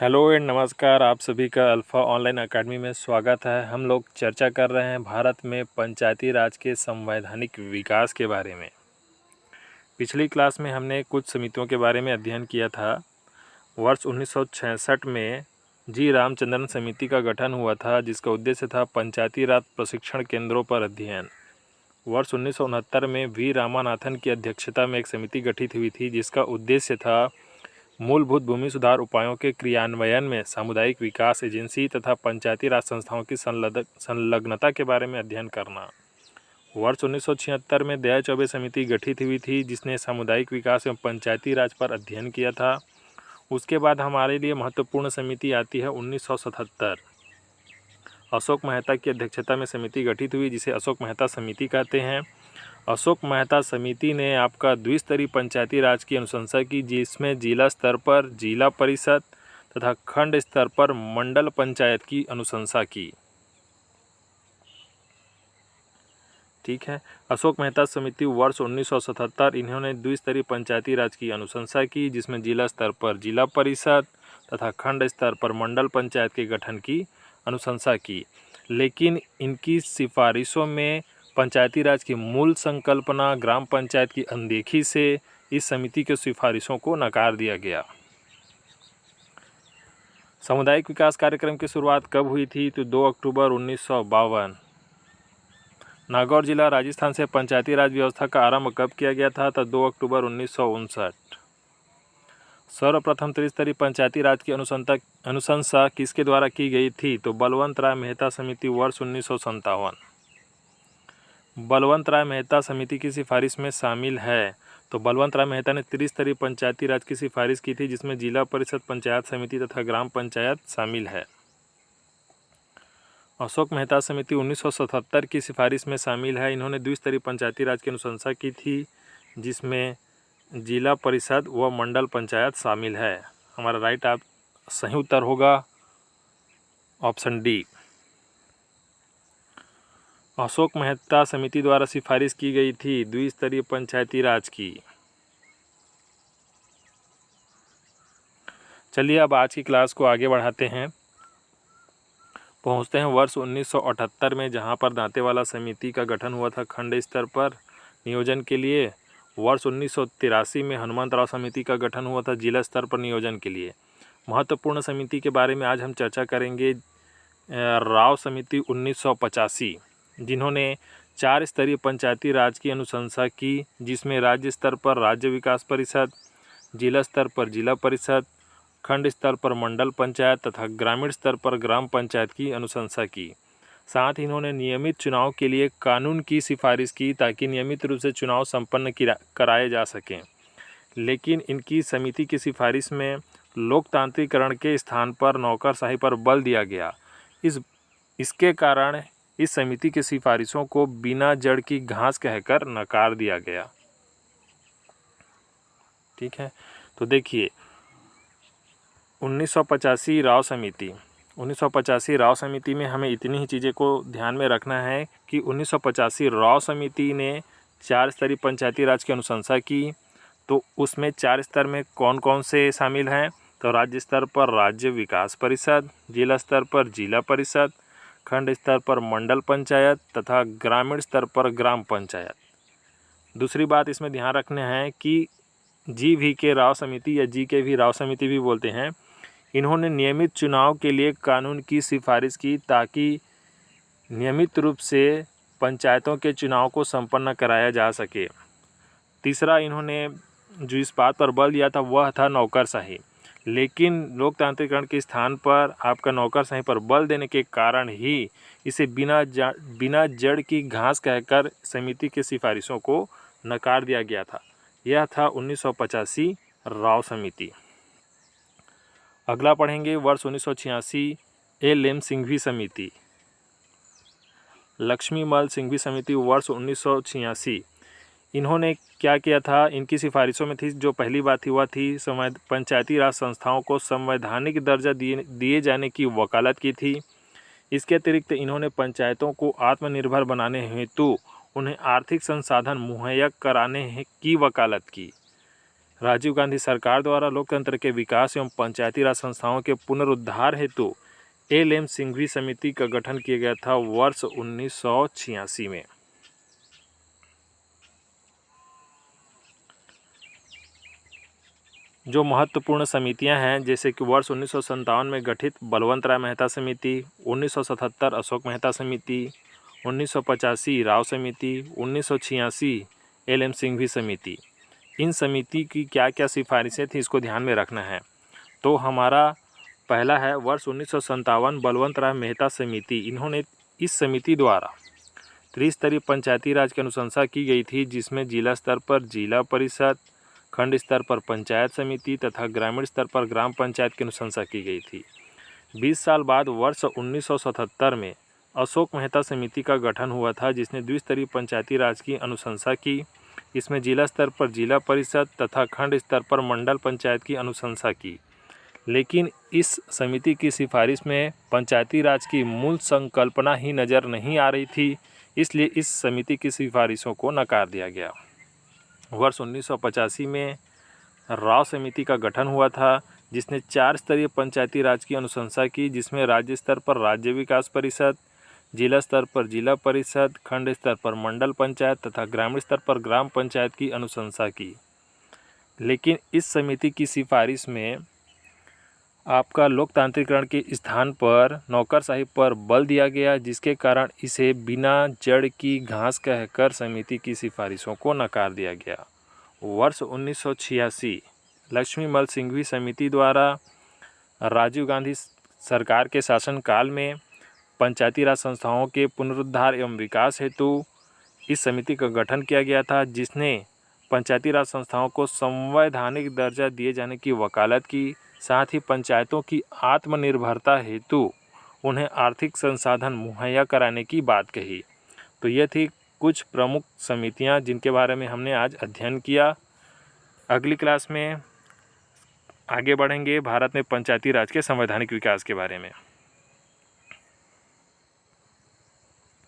Hello and नमस्कार। आप सभी का अल्फ़ा ऑनलाइन अकेडमी में स्वागत है। हम लोग चर्चा कर रहे हैं भारत में पंचायती राज के संवैधानिक विकास के बारे में। पिछली क्लास में हमने कुछ समितियों के बारे में अध्ययन किया था। वर्ष 1966 में जी रामचंद्रन समिति का गठन हुआ था, जिसका उद्देश्य था पंचायती राज प्रशिक्षण केंद्रों पर अध्ययन। वर्ष 1969 में वी रामानाथन की अध्यक्षता में एक समिति गठित हुई थी, जिसका उद्देश्य था मूलभूत भूमि सुधार उपायों के क्रियान्वयन में सामुदायिक विकास एजेंसी तथा पंचायती राज संस्थाओं की संलग्नता के बारे में अध्ययन करना। वर्ष 1976 में दया चौबे समिति गठित हुई थी, जिसने सामुदायिक विकास एवं पंचायती राज पर अध्ययन किया था। उसके बाद हमारे लिए महत्वपूर्ण समिति आती है 1977। अशोक मेहता की अध्यक्षता में समिति गठित हुई, जिसे अशोक मेहता समिति कहते हैं। अशोक मेहता समिति ने आपका द्विस्तरीय पंचायती राज की अनुशंसा की, जिसमें जिला स्तर पर जिला परिषद तथा खंड स्तर पर मंडल पंचायत की अनुशंसा की। ठीक है। अशोक मेहता समिति वर्ष 1977 इन्होंने द्विस्तरीय पंचायती राज की अनुशंसा की, जिसमें जिला स्तर पर जिला परिषद तथा खंड स्तर पर मंडल पंचायत के गठन की अनुशंसा की। लेकिन इनकी सिफारिशों में पंचायती राज की मूल संकल्पना ग्राम पंचायत की अनदेखी से इस समिति के सिफारिशों को नकार दिया गया। सामुदायिक विकास कार्यक्रम की शुरुआत कब हुई थी? तो 2 अक्टूबर 1952। नागौर जिला राजस्थान से पंचायती राज व्यवस्था का आरंभ कब किया गया था? तो 2 अक्टूबर 1959। सर्वप्रथम त्रिस्तरीय पंचायती राज की अनुशंसा किसके द्वारा की गई थी? तो बलवंत राय मेहता समिति वर्ष 1957। बलवंत राय मेहता समिति की सिफारिश में शामिल है। तो बलवंत राय मेहता ने त्रिस्तरीय पंचायती राज की सिफारिश की थी, जिसमें जिला परिषद, पंचायत समिति तथा ग्राम पंचायत शामिल है। अशोक मेहता समिति 1977 की सिफारिश में शामिल है। इन्होंने द्विस्तरीय पंचायती राज की अनुशंसा की थी, जिसमें जिला परिषद व मंडल पंचायत शामिल है। हमारा राइट सही उत्तर होगा ऑप्शन डी। अशोक मेहता समिति द्वारा सिफारिश की गई थी द्विस्तरीय पंचायती राज की। चलिए अब आज की क्लास को आगे बढ़ाते हैं। पहुंचते हैं वर्ष 1978 में, जहां पर दांतेवाला समिति का गठन हुआ था खंड स्तर पर नियोजन के लिए। वर्ष 1983 में हनुमंतराव समिति का गठन हुआ था जिला स्तर पर नियोजन के लिए। महत्वपूर्ण समिति के बारे में आज हम चर्चा करेंगे। राव समिति 1985, जिन्होंने 4 स्तरीय पंचायती राज की अनुशंसा की, जिसमें राज्य स्तर पर राज्य विकास परिषद, जिला स्तर पर जिला परिषद, खंड स्तर पर मंडल पंचायत तथा ग्रामीण स्तर पर ग्राम पंचायत की अनुशंसा की। साथ ही इन्होंने नियमित चुनाव के लिए कानून की सिफारिश की, ताकि नियमित रूप से चुनाव संपन्न कराए जा सकें। लेकिन इनकी समिति की सिफारिश में लोकतांत्रिकरण के स्थान पर नौकरशाही पर बल दिया गया। इसके कारण इस समिति की सिफारिशों को बिना जड़ की घास कहकर नकार दिया गया। ठीक है, तो देखिए 1985 राव समिति। 1985 राव समिति में हमें इतनी ही चीज़ें को ध्यान में रखना है कि 1985 राव समिति ने 4 स्तरीय पंचायती राज की अनुशंसा की। तो उसमें 4 स्तर में कौन कौन से शामिल हैं? तो राज्य स्तर पर राज्य विकास परिषद, जिला स्तर पर जिला परिषद, खंड स्तर पर मंडल पंचायत तथा ग्रामीण स्तर पर ग्राम पंचायत। दूसरी बात इसमें ध्यान रखना है कि जी वी के राव समिति या जी के भी राव समिति भी बोलते हैं, इन्होंने नियमित चुनाव के लिए कानून की सिफारिश की, ताकि नियमित रूप से पंचायतों के चुनाव को संपन्न कराया जा सके। तीसरा, इन्होंने जो इस बात पर बल दिया था वह था नौकरशाही। लेकिन लोकतांत्रिकरण के स्थान पर आपका नौकरशाही पर बल देने के कारण ही इसे बिना जड़ की घास कहकर समिति की सिफारिशों को नकार दिया गया था। यह था 1985 राव समिति। अगला पढ़ेंगे वर्ष 1986 एल.एम. सिंघवी समिति। लक्ष्मीमल सिंघवी समिति वर्ष 1986। इन्होंने क्या किया था? इनकी सिफारिशों में थी, जो पहली बात थी वह थी पंचायती राज संस्थाओं को संवैधानिक दर्जा दिए जाने की वकालत की थी। इसके अतिरिक्त इन्होंने पंचायतों को आत्मनिर्भर बनाने हेतु उन्हें आर्थिक संसाधन मुहैया कराने की वकालत की। राजीव गांधी सरकार द्वारा लोकतंत्र के विकास एवं पंचायती राज संस्थाओं के पुनरुद्धार हेतु एल.एम. सिंघवी समिति का गठन किया गया था वर्ष 1986 में। जो महत्वपूर्ण समितियां हैं, जैसे कि वर्ष 1957 में गठित बलवंत राय मेहता समिति, 1977 अशोक मेहता समिति, 1985 राव समिति, 1986 एल.एम. सिंघवी समिति। इन समिति की क्या क्या सिफारिशें थी, इसको ध्यान में रखना है। तो हमारा पहला है वर्ष 1957 बलवंत राय मेहता समिति। इन्होंने इस समिति द्वारा त्रिस्तरीय पंचायती राज की अनुशंसा की गई थी, जिसमें जिला स्तर पर जिला परिषद, खंड स्तर पर पंचायत समिति तथा ग्रामीण स्तर पर ग्राम पंचायत की अनुशंसा की गई थी। 20 साल बाद वर्ष 1977 में अशोक मेहता समिति का गठन हुआ था, जिसने द्विस्तरीय पंचायती राज की अनुशंसा की। इसमें जिला स्तर पर जिला परिषद तथा खंड स्तर पर मंडल पंचायत की अनुशंसा की। लेकिन इस समिति की सिफारिश में पंचायती राज की मूल संकल्पना ही नज़र नहीं आ रही थी, इसलिए इस समिति की सिफारिशों को नकार दिया गया। वर्ष 1985 में राव समिति का गठन हुआ था, जिसने 4 स्तरीय पंचायती राज की अनुशंसा की, जिसमें राज्य स्तर पर राज्य विकास परिषद, जिला स्तर पर जिला परिषद, खंड स्तर पर मंडल पंचायत तथा ग्रामीण स्तर पर ग्राम पंचायत की अनुशंसा की। लेकिन इस समिति की सिफारिश में आपका लोकतांत्रिकरण के स्थान पर नौकरशाही पर बल दिया गया, जिसके कारण इसे बिना जड़ की घास कहकर समिति की सिफारिशों को नकार दिया गया। वर्ष 1986 लक्ष्मीमल सिंघवी समिति द्वारा राजीव गांधी सरकार के शासनकाल में पंचायती राज संस्थाओं के पुनरुद्धार एवं विकास हेतु इस समिति का गठन किया गया था, जिसने पंचायती राज संस्थाओं को संवैधानिक दर्जा दिए जाने की वकालत की, साथ ही पंचायतों की आत्मनिर्भरता हेतु उन्हें आर्थिक संसाधन मुहैया कराने की बात कही। तो ये थी कुछ प्रमुख समितियां जिनके बारे में हमने आज अध्ययन किया। अगली क्लास में आगे बढ़ेंगे भारत में पंचायती राज के संवैधानिक विकास के बारे में।